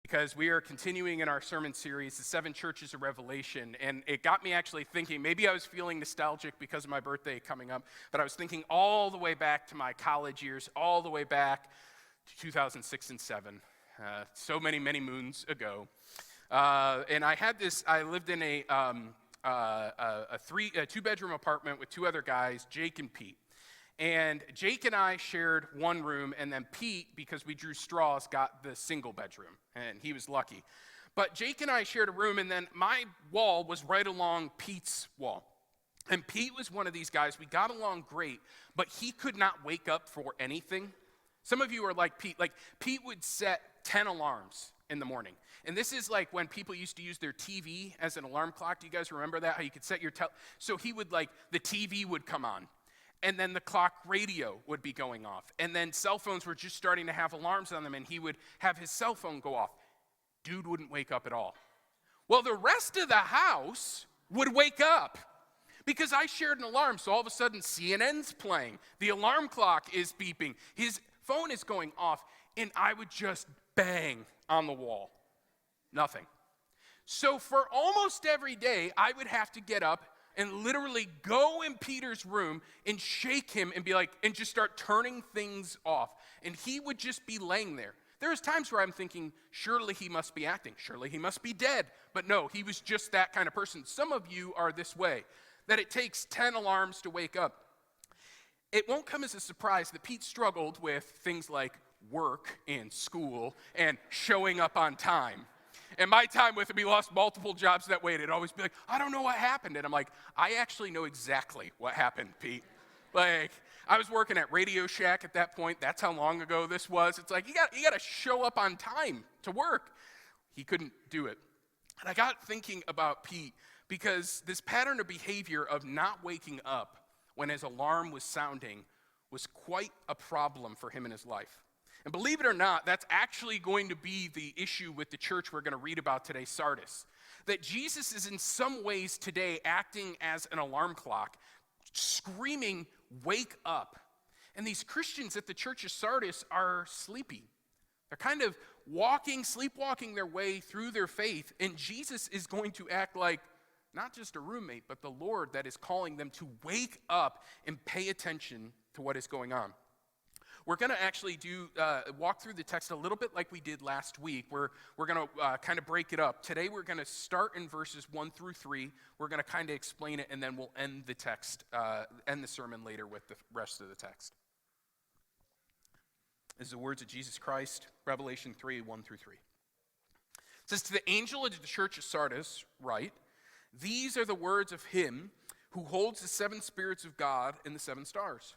because we are continuing in our sermon series, The Seven Churches of Revelation, and it got me actually thinking, maybe I was feeling nostalgic because of my birthday coming up, but I was thinking all the way back to my college years, all the way back to 2006 and 7, so many moons ago. And I lived in a two-bedroom apartment with two other guys, Jake and Pete. And Jake and I shared one room, and then Pete, because we drew straws, got the single bedroom, and he was lucky. But Jake and I shared a room, and then my wall was right along Pete's wall. And Pete was one of these guys, we got along great, but he could not wake up for anything. Some of you are like Pete would set 10 alarms in the morning. And this is like when people used to use their TV as an alarm clock. Do you guys remember that? How you could set your so he would the TV would come on. And then the clock radio would be going off. And then cell phones were just starting to have alarms on them, and he would have his cell phone go off. Dude wouldn't wake up at all. Well, the rest of the house would wake up because I shared an alarm. So all of a sudden, CNN's playing. The alarm clock is beeping. His phone is going off, and I would just bang on the wall. Nothing. So for almost every day, I would have to get up and literally go in Peter's room and shake him and be and just start turning things off. And he would just be laying there. There was times where I'm thinking, surely he must be acting. Surely he must be dead. But no, he was just that kind of person. Some of you are this way, that it takes 10 alarms to wake up. It won't come as a surprise that Pete struggled with things like work and school and showing up on time. And my time with him, he lost multiple jobs that way. And it'd always be like, I don't know what happened. And I'm like, I actually know exactly what happened, Pete. I was working at Radio Shack at that point. That's how long ago this was. It's like, you got to show up on time to work. He couldn't do it. And I got thinking about Pete because this pattern of behavior of not waking up when his alarm was sounding was quite a problem for him in his life. And believe it or not, that's actually going to be the issue with the church we're going to read about today, Sardis. That Jesus is in some ways today acting as an alarm clock, screaming, wake up. And these Christians at the church of Sardis are sleepy. They're kind of sleepwalking their way through their faith. And Jesus is going to act like not just a roommate, but the Lord that is calling them to wake up and pay attention to what is going on. We're going to actually walk through the text a little bit like we did last week. We're going to kind of break it up. Today we're going to start in verses 1 through 3. We're going to kind of explain it, and then we'll end the text, end the sermon later with the rest of the text. This is the words of Jesus Christ, Revelation 3, 1 through 3. It says, to the angel of the church of Sardis, write, these are the words of him who holds the 7 spirits of God and the 7 stars.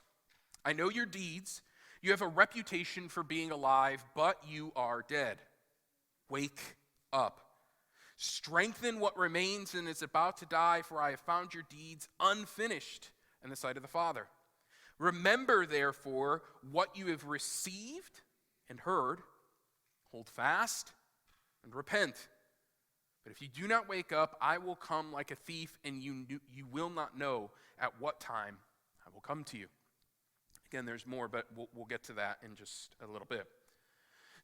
I know your deeds. You have a reputation for being alive, but you are dead. Wake up. Strengthen what remains and is about to die, for I have found your deeds unfinished in the sight of the Father. Remember, therefore, what you have received and heard. Hold fast and repent. But if you do not wake up, I will come like a thief, and you will not know at what time I will come to you. Again, there's more, but we'll get to that in just a little bit.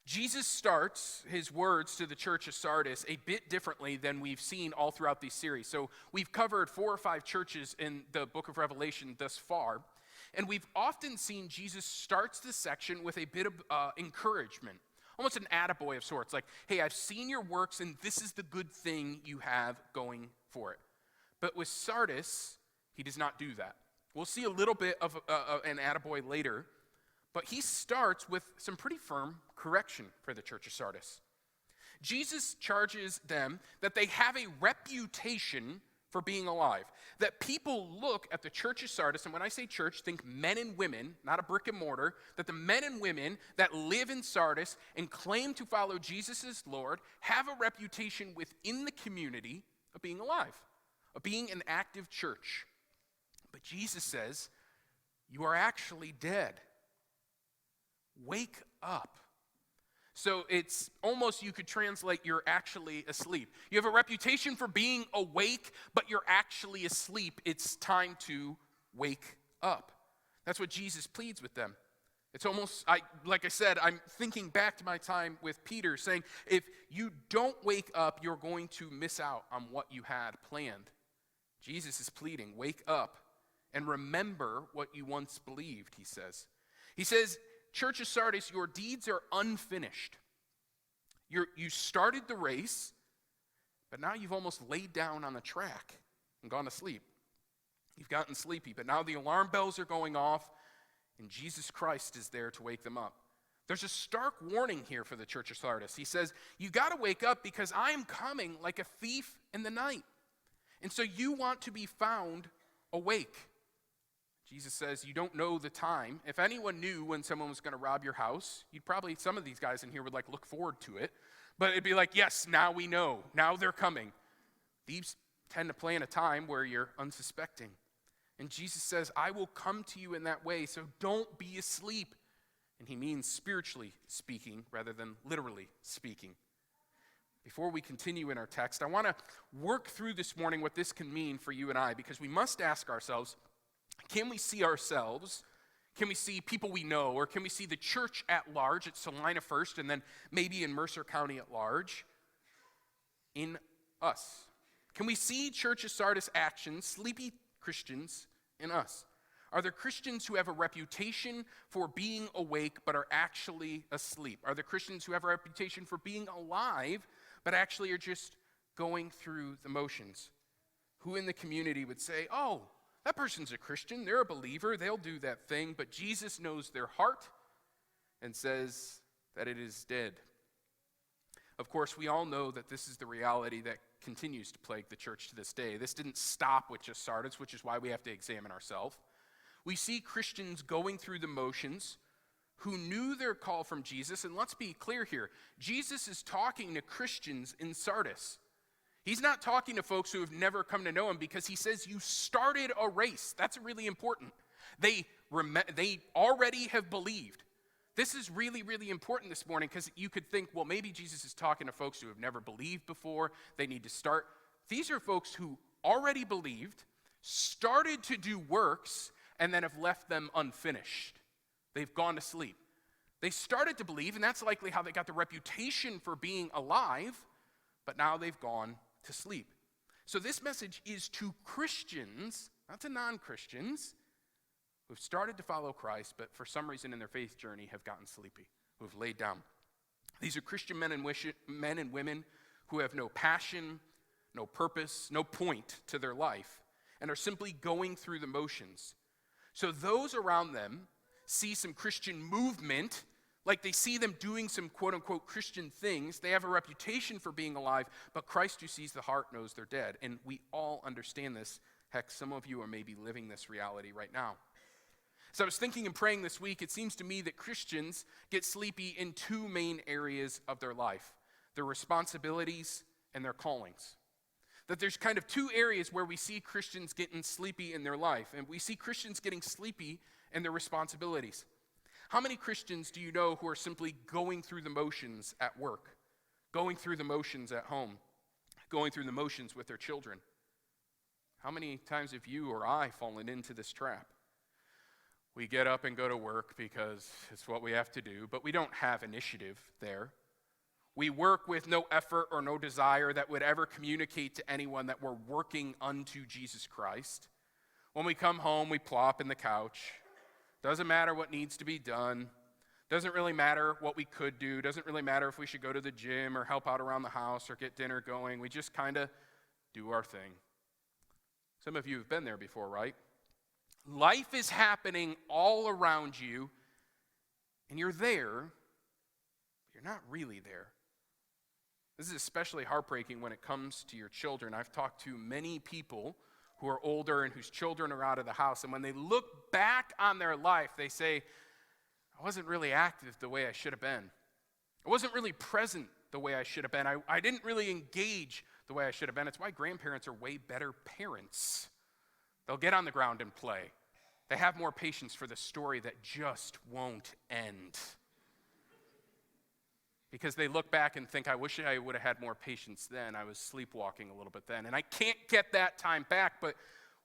Jesus starts his words to the church of Sardis a bit differently than we've seen all throughout these series. So we've covered 4 or 5 churches in the book of Revelation thus far, and we've often seen Jesus starts this section with a bit of encouragement, almost an attaboy of sorts, like, hey, I've seen your works, and this is the good thing you have going for it. But with Sardis, he does not do that. We'll see a little bit of an attaboy later, but he starts with some pretty firm correction for the church of Sardis. Jesus charges them that they have a reputation for being alive, that people look at the church of Sardis, and when I say church, think men and women, not a brick and mortar, that the men and women that live in Sardis and claim to follow Jesus as Lord have a reputation within the community of being alive, of being an active church. But Jesus says, you are actually dead. Wake up. So it's almost, you could translate, you're actually asleep. You have a reputation for being awake, but you're actually asleep. It's time to wake up. That's what Jesus pleads with them. It's almost, like I said, I'm thinking back to my time with Peter, saying, if you don't wake up, you're going to miss out on what you had planned. Jesus is pleading, wake up and remember what you once believed, he says. He says, Church of Sardis, your deeds are unfinished. You started the race, but now you've almost laid down on the track and gone to sleep. You've gotten sleepy, but now the alarm bells are going off, and Jesus Christ is there to wake them up. There's a stark warning here for the Church of Sardis. He says, you got to wake up because I am coming like a thief in the night. And so you want to be found awake. Jesus says, you don't know the time. If anyone knew when someone was going to rob your house, some of these guys in here would look forward to it. But it'd be like, yes, now we know. Now they're coming. Thieves tend to plan a time where you're unsuspecting. And Jesus says, I will come to you in that way, so don't be asleep. And he means spiritually speaking rather than literally speaking. Before we continue in our text, I want to work through this morning what this can mean for you and I, because we must ask ourselves, can we see ourselves? Can we see people we know? Or can we see the church at large at Salina first and then maybe in Mercer County at large in us? Can we see Church of Sardis actions, sleepy Christians, in us? Are there Christians who have a reputation for being awake but are actually asleep? Are there Christians who have a reputation for being alive but actually are just going through the motions? Who in the community would say, oh, that person's a Christian, they're a believer, they'll do that thing, but Jesus knows their heart and says that it is dead. Of course, we all know that this is the reality that continues to plague the church to this day. This didn't stop with just Sardis, which is why we have to examine ourselves. We see Christians going through the motions who knew their call from Jesus, and let's be clear here, Jesus is talking to Christians in Sardis. He's not talking to folks who have never come to know him because he says you started a race. That's really important. They already have believed. This is really, really important this morning because you could think, well, maybe Jesus is talking to folks who have never believed before. They need to start. These are folks who already believed, started to do works, and then have left them unfinished. They've gone to sleep. They started to believe, and that's likely how they got the reputation for being alive, but now they've gone to sleep. So this message is to Christians, not to non-Christians, who've started to follow Christ, but for some reason in their faith journey have gotten sleepy, who've laid down. These are Christian men and women who have no passion, no purpose, no point to their life, and are simply going through the motions. So those around them see some Christian movement, like they see them doing some quote-unquote Christian things. They have a reputation for being alive, but Christ who sees the heart knows they're dead. And we all understand this. Heck, some of you are maybe living this reality right now. So I was thinking and praying this week, it seems to me that Christians get sleepy in two main areas of their life: their responsibilities and their callings. That there's kind of two areas where we see Christians getting sleepy in their life, and we see Christians getting sleepy in their responsibilities. How many Christians do you know who are simply going through the motions at work, going through the motions at home, going through the motions with their children? How many times have you or I fallen into this trap? We get up and go to work because it's what we have to do, but we don't have initiative there. We work with no effort or no desire that would ever communicate to anyone that we're working unto Jesus Christ. When we come home, we plop in the couch. Doesn't matter what needs to be done. Doesn't really matter what we could do. Doesn't really matter if we should go to the gym or help out around the house or get dinner going. We just kind of do our thing. Some of you have been there before, right? Life is happening all around you, and you're there, but you're not really there. This is especially heartbreaking when it comes to your children. I've talked to many people who are older and whose children are out of the house, and when they look back on their life, they say, I wasn't really active the way I should have been. I wasn't really present the way I should have been. I didn't really engage the way I should have been. It's why grandparents are way better parents. They'll get on the ground and play. They have more patience for the story that just won't end. Because they look back and think, I wish I would have had more patience then. I was sleepwalking a little bit then. And I can't get that time back, but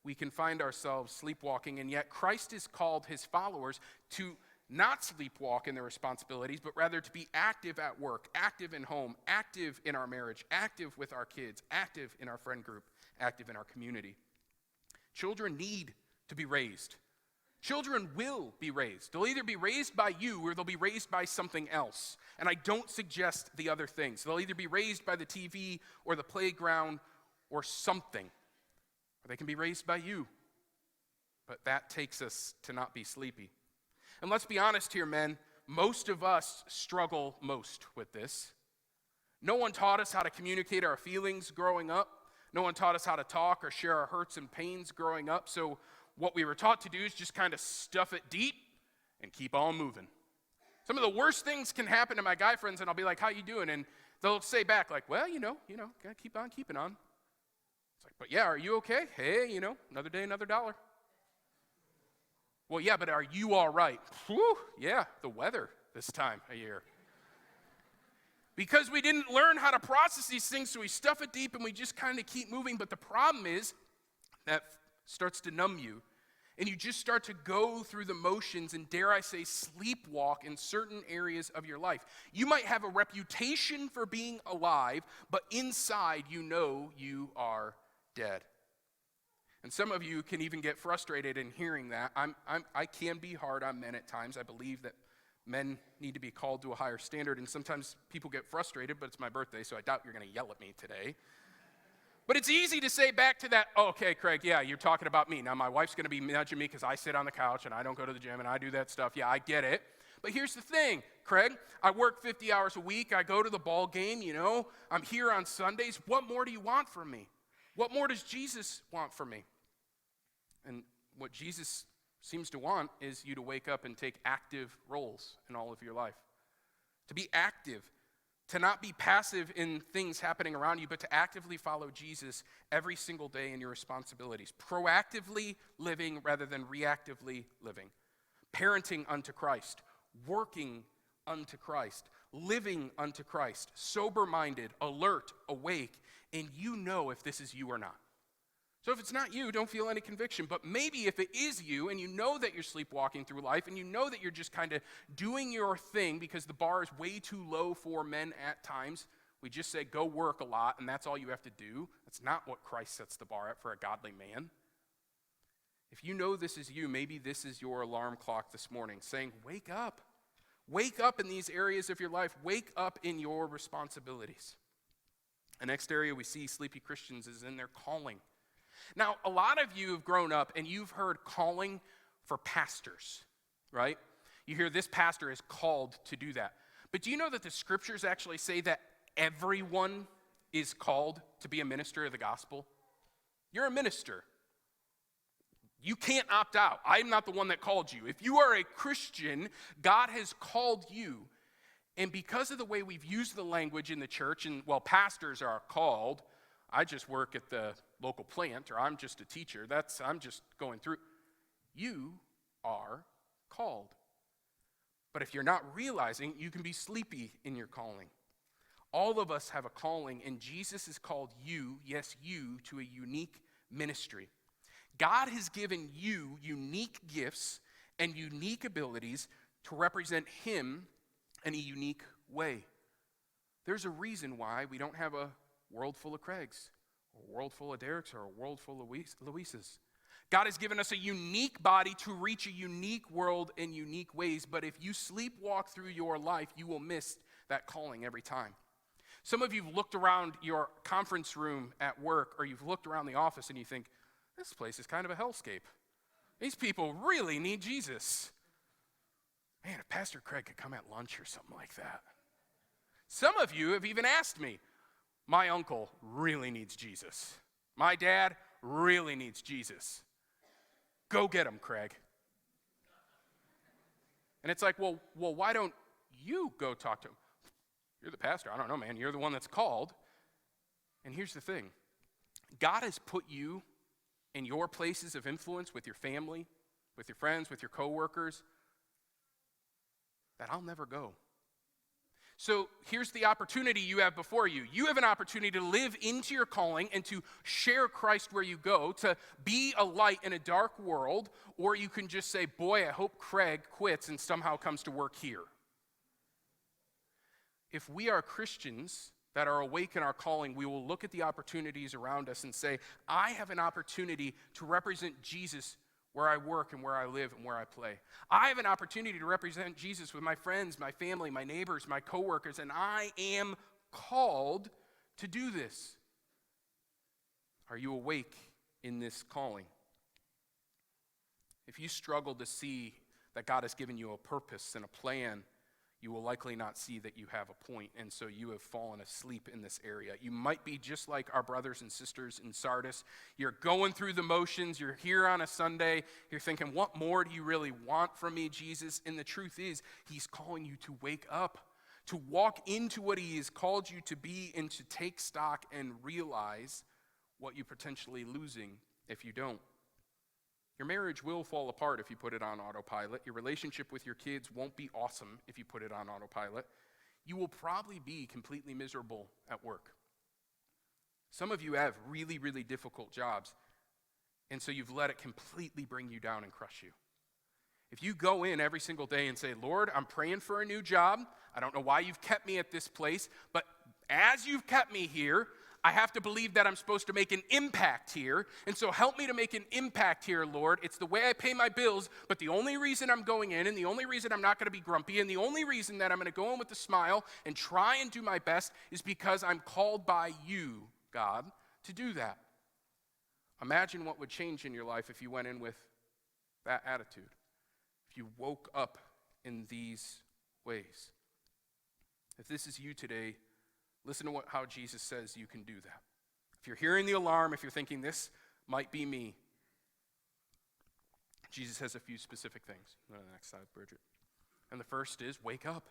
we can find ourselves sleepwalking. And yet Christ has called his followers to not sleepwalk in their responsibilities, but rather to be active at work, active in home, active in our marriage, active with our kids, active in our friend group, active in our community. Children need to be raised. Children will be raised. They'll either be raised by you or they'll be raised by something else. And I don't suggest the other things. They'll either be raised by the TV or the playground or something. Or they can be raised by you. But that takes us to not be sleepy. And let's be honest here, men. Most of us struggle most with this. No one taught us how to communicate our feelings growing up. No one taught us how to talk or share our hurts and pains growing up. So what we were taught to do is just kind of stuff it deep and keep on moving. Some of the worst things can happen to my guy friends, and I'll be like, how you doing? And they'll say back like, well, you know, gotta keep on keeping on. It's like, but yeah, are you okay? Hey, another day, another dollar. Well, yeah, but are you all right? Whew, yeah, the weather this time of year. Because we didn't learn how to process these things, so we stuff it deep and we just kind of keep moving. But the problem is that starts to numb you, and you just start to go through the motions and, dare I say, sleepwalk in certain areas of your life. You might have a reputation for being alive, but inside you know you are dead. And some of you can even get frustrated in hearing that. I can be hard on men at times. I believe that men need to be called to a higher standard, and sometimes people get frustrated, but it's my birthday, so I doubt you're going to yell at me today. But it's easy to say back to that, oh, okay, Craig, yeah, you're talking about me. Now, my wife's going to be nudging me because I sit on the couch and I don't go to the gym and I do that stuff. Yeah, I get it. But here's the thing, Craig. I work 50 hours a week. I go to the ball game, I'm here on Sundays. What more do you want from me? What more does Jesus want from me? And what Jesus seems to want is you to wake up and take active roles in all of your life. To be active. To not be passive in things happening around you, but to actively follow Jesus every single day in your responsibilities. Proactively living rather than reactively living. Parenting unto Christ. Working unto Christ. Living unto Christ. Sober-minded, alert, awake, and you know if this is you or not. So if it's not you, don't feel any conviction. But maybe if it is you, and you know that you're sleepwalking through life, and you know that you're just kind of doing your thing because the bar is way too low for men at times, we just say go work a lot, and that's all you have to do. That's not what Christ sets the bar at for a godly man. If you know this is you, maybe this is your alarm clock this morning saying, wake up. Wake up in these areas of your life. Wake up in your responsibilities. The next area we see sleepy Christians is in their calling. Now, a lot of you have grown up and you've heard calling for pastors, right? You hear this pastor is called to do that. But do you know that the scriptures actually say that everyone is called to be a minister of the gospel? You're a minister. You can't opt out. I'm not the one that called you. If you are a Christian, God has called you. And because of the way we've used the language in the church, and pastors are called, I just work at the local plant, or I'm just a teacher. I'm just going through. You are called. But if you're not realizing, you can be sleepy in your calling. All of us have a calling, and Jesus has called you, yes, you, to a unique ministry. God has given you unique gifts and unique abilities to represent Him in a unique way. There's a reason why we don't have a world full of Craigs, or a world full of Dereks, or a world full of Luises. God has given us a unique body to reach a unique world in unique ways, but if you sleepwalk through your life, you will miss that calling every time. Some of you have looked around your conference room at work, or you've looked around the office and you think, this place is kind of a hellscape. These people really need Jesus. Man, if Pastor Craig could come at lunch or something like that. Some of you have even asked me, my uncle really needs Jesus. My dad really needs Jesus. Go get him, Craig. And it's like, well, why don't you go talk to him? You're the pastor. I don't know, man. You're the one that's called. And here's the thing. God has put you in your places of influence with your family, with your friends, with your coworkers, that I'll never go. So here's the opportunity you have before you. You have an opportunity to live into your calling and to share Christ where you go, to be a light in a dark world, or you can just say, boy, I hope Craig quits and somehow comes to work here. If we are Christians that are awake in our calling, we will look at the opportunities around us and say, I have an opportunity to represent Jesus where I work and where I live and where I play. I have an opportunity to represent Jesus with my friends, my family, my neighbors, my coworkers, and I am called to do this. Are you awake in this calling? If you struggle to see that God has given you a purpose and a plan, you will likely not see that you have a point, and so you have fallen asleep in this area. You might be just like our brothers and sisters in Sardis. You're going through the motions. You're here on a Sunday. You're thinking, what more do you really want from me, Jesus? And the truth is, he's calling you to wake up, to walk into what he has called you to be, and to take stock and realize what you're potentially losing if you don't. Your marriage will fall apart if you put it on autopilot. Your relationship with your kids won't be awesome if you put it on autopilot. You will probably be completely miserable at work. Some of you have really, really difficult jobs, and so you've let it completely bring you down and crush you. If you go in every single day and say, Lord, I'm praying for a new job. I don't know why you've kept me at this place, but as you've kept me here, I have to believe that I'm supposed to make an impact here, and so help me to make an impact here, Lord. It's the way I pay my bills, but the only reason I'm going in, and the only reason I'm not going to be grumpy, and the only reason that I'm going to go in with a smile and try and do my best is because I'm called by you, God, to do that. Imagine what would change in your life if you went in with that attitude, if you woke up in these ways. If this is you today, listen to how Jesus says you can do that. If you're hearing the alarm, if you're thinking this might be me, Jesus has a few specific things. Go to the next slide, Bridget. And the first is wake up.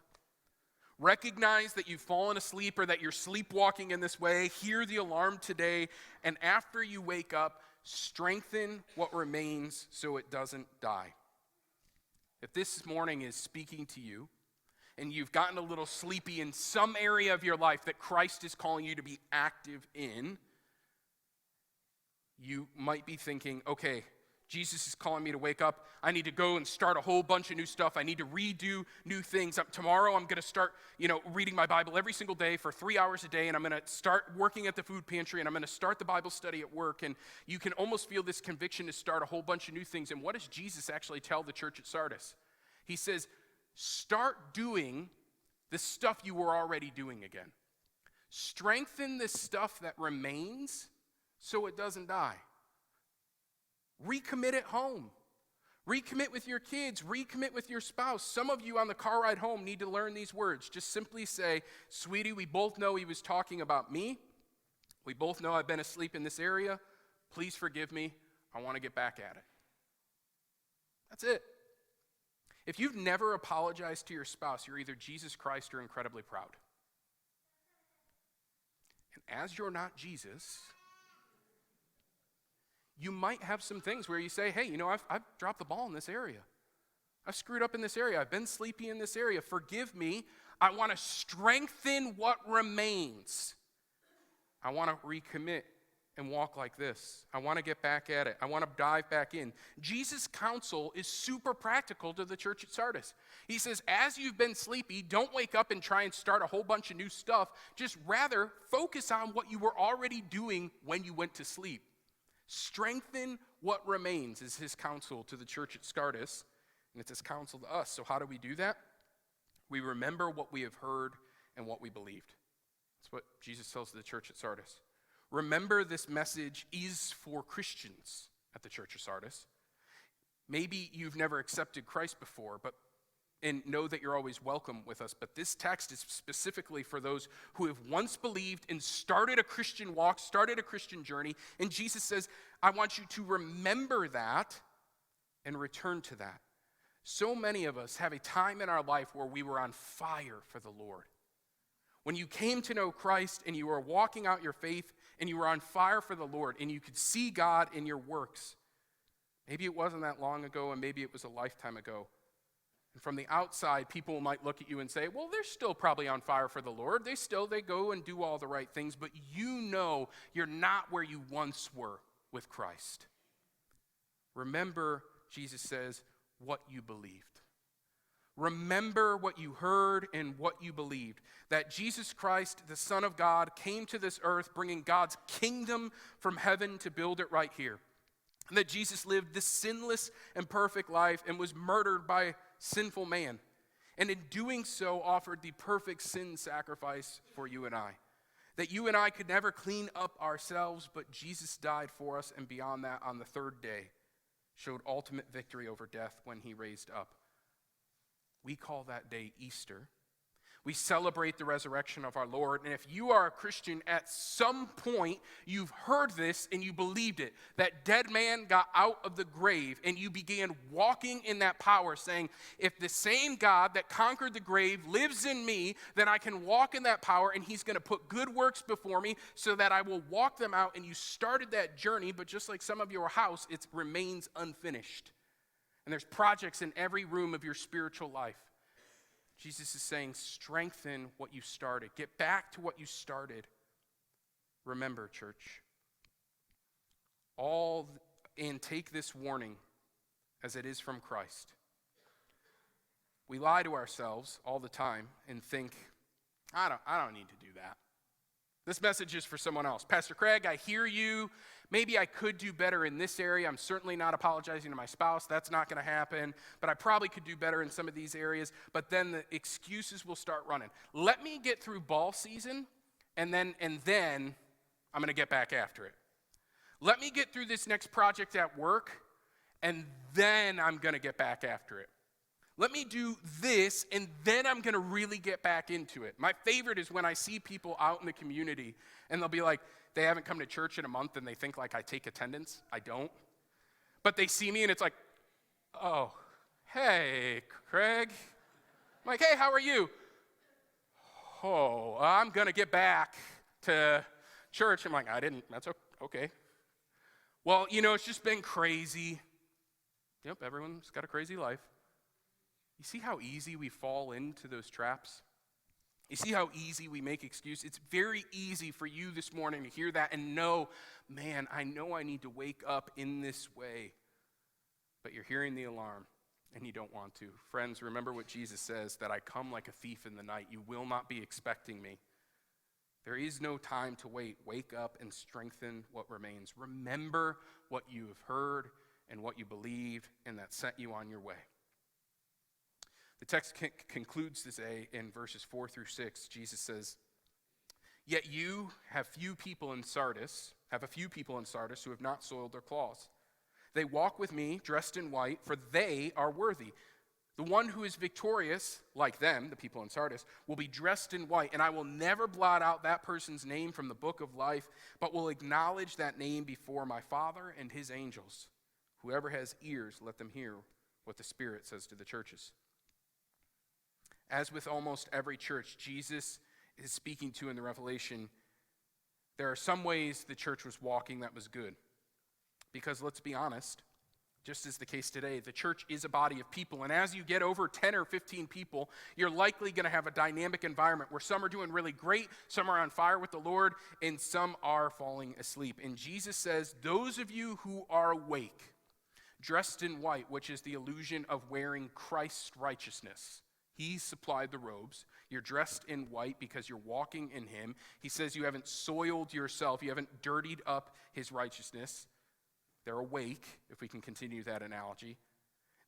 Recognize that you've fallen asleep or that you're sleepwalking in this way. Hear the alarm today. And after you wake up, strengthen what remains so it doesn't die. If this morning is speaking to you, and you've gotten a little sleepy in some area of your life that Christ is calling you to be active in, you might be thinking, okay, Jesus is calling me to wake up. I need to go and start a whole bunch of new stuff. I need to redo new things. Tomorrow I'm going to start, reading my Bible every single day for 3 hours a day, and I'm going to start working at the food pantry, and I'm going to start the Bible study at work. And you can almost feel this conviction to start a whole bunch of new things. And what does Jesus actually tell the church at Sardis? He says, start doing the stuff you were already doing again. Strengthen the stuff that remains so it doesn't die. Recommit at home. Recommit with your kids. Recommit with your spouse. Some of you on the car ride home need to learn these words. Just simply say, sweetie, we both know he was talking about me. We both know I've been asleep in this area. Please forgive me. I want to get back at it. That's it. If you've never apologized to your spouse, you're either Jesus Christ or incredibly proud. And as you're not Jesus, you might have some things where you say, hey, I've dropped the ball in this area. I've screwed up in this area. I've been sleepy in this area. Forgive me. I want to strengthen what remains. I want to recommit and walk like this. I want to get back at it. I want to dive back in. Jesus' counsel is super practical to the church at Sardis. He says, as you've been sleepy, don't wake up and try and start a whole bunch of new stuff. Just rather focus on what you were already doing when you went to sleep. Strengthen what remains is his counsel to the church at Sardis, and it's his counsel to us. So how do we do that? We remember what we have heard and what we believed. That's what Jesus tells the church at Sardis. Remember, this message is for Christians at the church of Sardis. Maybe you've never accepted Christ before, and know that you're always welcome with us. But this text is specifically for those who have once believed and started a Christian walk, started a Christian journey. And Jesus says, I want you to remember that and return to that. So many of us have a time in our life where we were on fire for the Lord. When you came to know Christ and you were walking out your faith and you were on fire for the Lord and you could see God in your works. Maybe it wasn't that long ago and maybe it was a lifetime ago. And from the outside, people might look at you and say, well, they're still probably on fire for the Lord. They go and do all the right things, but you know you're not where you once were with Christ. Remember, Jesus says, what you believed. Remember what you heard and what you believed. That Jesus Christ, the Son of God, came to this earth bringing God's kingdom from heaven to build it right here. And that Jesus lived this sinless and perfect life and was murdered by sinful man. And in doing so, offered the perfect sin sacrifice for you and I. That you and I could never clean up ourselves, but Jesus died for us, and beyond that, on the third day, showed ultimate victory over death when he raised up. We call that day Easter. We celebrate the resurrection of our Lord. And if you are a Christian, at some point you've heard this and you believed it. That dead man got out of the grave and you began walking in that power, saying, if the same God that conquered the grave lives in me, then I can walk in that power, and he's going to put good works before me so that I will walk them out. And you started that journey, but just like some of your house, it remains unfinished. And there's projects in every room of your spiritual life. Jesus is saying, strengthen what you started. Get back to what you started. Remember, church, and take this warning as it is from Christ. We lie to ourselves all the time and think, I don't need to do that. This message is for someone else. Pastor Craig, I hear you. Maybe I could do better in this area. I'm certainly not apologizing to my spouse. That's not going to happen. But I probably could do better in some of these areas. But then the excuses will start running. Let me get through ball season, and then I'm going to get back after it. Let me get through this next project at work, and then I'm going to get back after it. Let me do this, and then I'm going to really get back into it. My favorite is when I see people out in the community, and they'll be like, they haven't come to church in a month, and they think like I take attendance. I don't. But they see me, and it's like, oh, hey, Craig. I'm like, hey, how are you? Oh, I'm going to get back to church. I'm like, that's okay. Well, it's just been crazy. Yep, everyone's got a crazy life. You see how easy we fall into those traps? You see how easy we make excuses? It's very easy for you this morning to hear that and know, man, I know I need to wake up in this way. But you're hearing the alarm, and you don't want to. Friends, remember what Jesus says, that I come like a thief in the night. You will not be expecting me. There is no time to wait. Wake up and strengthen what remains. Remember what you have heard and what you believed, and that sent you on your way. The text concludes today in verses 4 through 6. Jesus says, yet you have a few people in Sardis who have not soiled their cloths. They walk with me dressed in white, for they are worthy. The one who is victorious, like them, the people in Sardis, will be dressed in white, and I will never blot out that person's name from the book of life, but will acknowledge that name before my Father and his angels. Whoever has ears, let them hear what the Spirit says to the churches. As with almost every church Jesus is speaking to in the Revelation, there are some ways the church was walking that was good. Because let's be honest, just as the case today, the church is a body of people. And as you get over 10 or 15 people, you're likely going to have a dynamic environment where some are doing really great, some are on fire with the Lord, and some are falling asleep. And Jesus says, those of you who are awake, dressed in white, which is the illusion of wearing Christ's righteousness. He supplied the robes. You're dressed in white because you're walking in him. He says you haven't soiled yourself. You haven't dirtied up his righteousness. They're awake, if we can continue that analogy.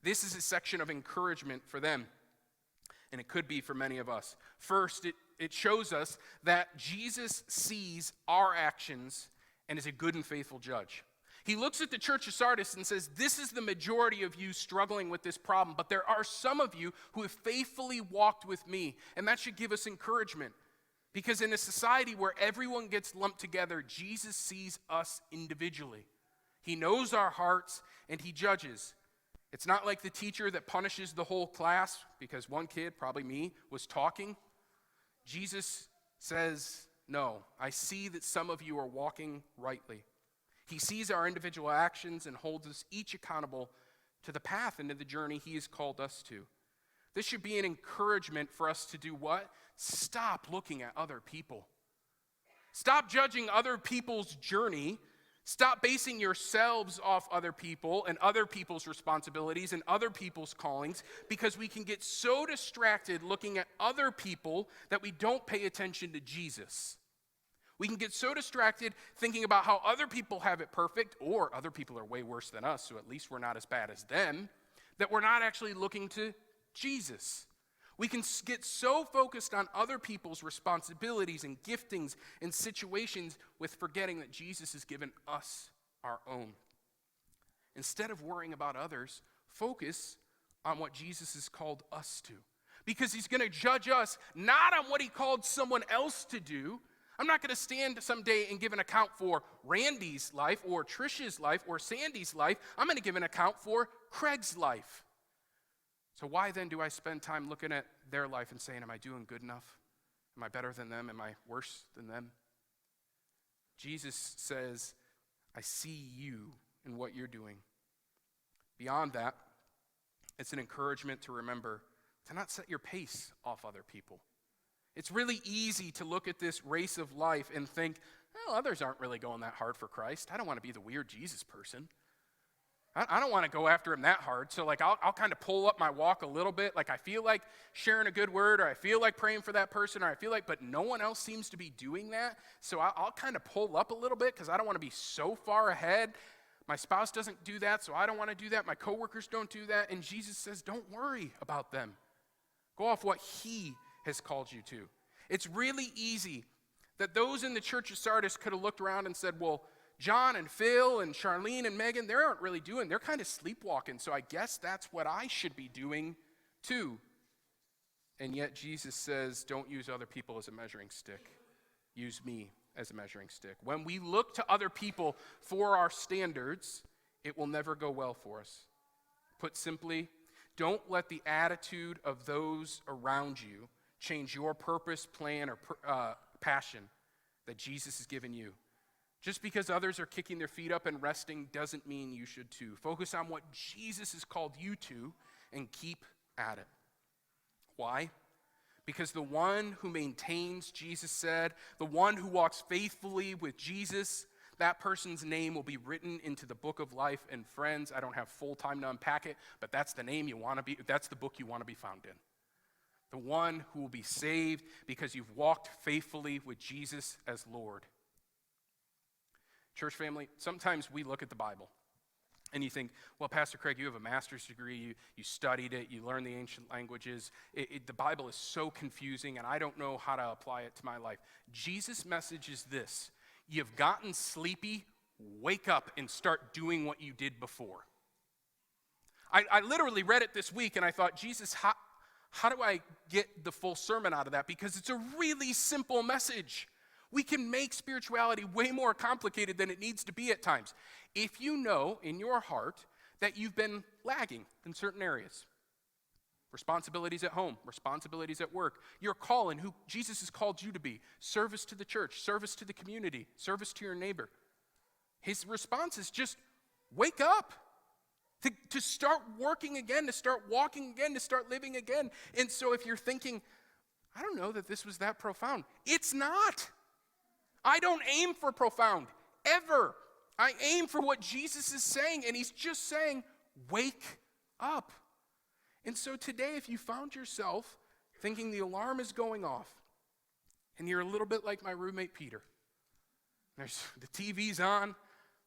This is a section of encouragement for them, and it could be for many of us. First, it shows us that Jesus sees our actions and is a good and faithful judge. He looks at the church of Sardis and says, this is the majority of you struggling with this problem, but there are some of you who have faithfully walked with me, and that should give us encouragement. Because in a society where everyone gets lumped together, Jesus sees us individually. He knows our hearts, and he judges. It's not like the teacher that punishes the whole class because one kid, probably me, was talking. Jesus says, no, I see that some of you are walking rightly. He sees our individual actions and holds us each accountable to the path and to the journey he has called us to. This should be an encouragement for us to do what? Stop looking at other people. Stop judging other people's journey. Stop basing yourselves off other people and other people's responsibilities and other people's callings, because we can get so distracted looking at other people that we don't pay attention to Jesus. We can get so distracted thinking about how other people have it perfect, or other people are way worse than us, so at least we're not as bad as them, that we're not actually looking to Jesus. We can get so focused on other people's responsibilities and giftings and situations with forgetting that Jesus has given us our own. Instead of worrying about others, focus on what Jesus has called us to. Because he's going to judge us not on what he called someone else to do. I'm not going to stand someday and give an account for Randy's life or Trisha's life or Sandy's life. I'm going to give an account for Craig's life. So why then do I spend time looking at their life and saying, am I doing good enough? Am I better than them? Am I worse than them? Jesus says, I see you in what you're doing. Beyond that, it's an encouragement to remember to not set your pace off other people. It's really easy to look at this race of life and think, well, others aren't really going that hard for Christ. I don't want to be the weird Jesus person. I don't want to go after him that hard. So I'll kind of pull up my walk a little bit. I feel like sharing a good word, or I feel like praying for that person, or I feel like, but no one else seems to be doing that. So I'll kind of pull up a little bit because I don't want to be so far ahead. My spouse doesn't do that, so I don't want to do that. My coworkers don't do that. And Jesus says, don't worry about them. Go off what he has called you to. It's really easy that those in the church of Sardis could have looked around and said, well, John and Phil and Charlene and Megan, they aren't really doing, they're kind of sleepwalking, so I guess that's what I should be doing too. And yet Jesus says, don't use other people as a measuring stick. Use me as a measuring stick. When we look to other people for our standards, it will never go well for us. Put simply, don't let the attitude of those around you change your purpose, plan, or passion that Jesus has given you. Just because others are kicking their feet up and resting doesn't mean you should too. Focus on what Jesus has called you to and keep at it. Why? Because the one who maintains, Jesus said, the one who walks faithfully with Jesus, that person's name will be written into the book of life. And friends, I don't have full time to unpack it, but that's the name you want to be, that's the book you want to be found in. The one who will be saved because you've walked faithfully with Jesus as Lord. Church family, sometimes we look at the Bible and you think, well, Pastor Craig, you have a master's degree, you studied it, you learned the ancient languages. The Bible is so confusing and I don't know how to apply it to my life. Jesus' message is this: you've gotten sleepy, wake up and start doing what you did before. I literally read it this week and I thought, Jesus, how do I get the full sermon out of that? Because it's a really simple message. We can make spirituality way more complicated than it needs to be at times. If you know in your heart that you've been lagging in certain areas, responsibilities at home, responsibilities at work, your call and who Jesus has called you to be, service to the church, service to the community, service to your neighbor, his response is just wake up. To start working again, to start walking again, to start living again. And so if you're thinking, I don't know that this was that profound, it's not. I don't aim for profound, ever. I aim for what Jesus is saying, and he's just saying, wake up. And so today, if you found yourself thinking the alarm is going off, and you're a little bit like my roommate Peter, the TV's on,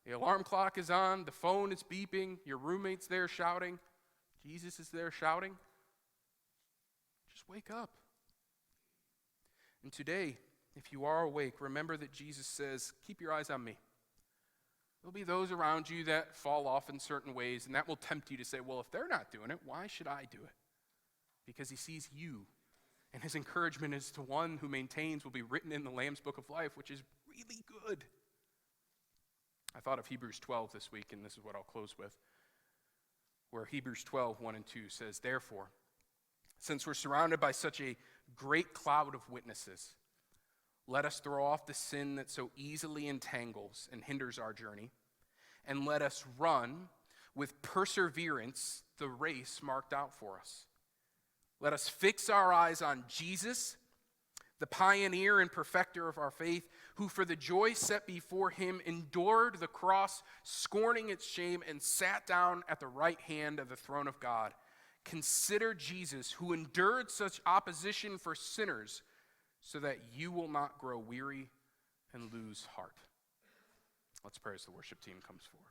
the alarm clock is on, the phone is beeping, your roommate's there shouting, Jesus is there shouting, just wake up. And today, if you are awake, remember that Jesus says, keep your eyes on me. There'll be those around you that fall off in certain ways, and that will tempt you to say, well, if they're not doing it, why should I do it? Because he sees you, and his encouragement is to one who maintains will be written in the Lamb's Book of Life, which is really good. I thought of Hebrews 12 this week, and this is what I'll close with, where Hebrews 12, 1 and 2 says, therefore, since we're surrounded by such a great cloud of witnesses, let us throw off the sin that so easily entangles and hinders our journey, and let us run with perseverance the race marked out for us. Let us fix our eyes on Jesus, the pioneer and perfecter of our faith, who for the joy set before him endured the cross, scorning its shame, and sat down at the right hand of the throne of God. Consider Jesus, who endured such opposition for sinners, so that you will not grow weary and lose heart. Let's pray as the worship team comes forward.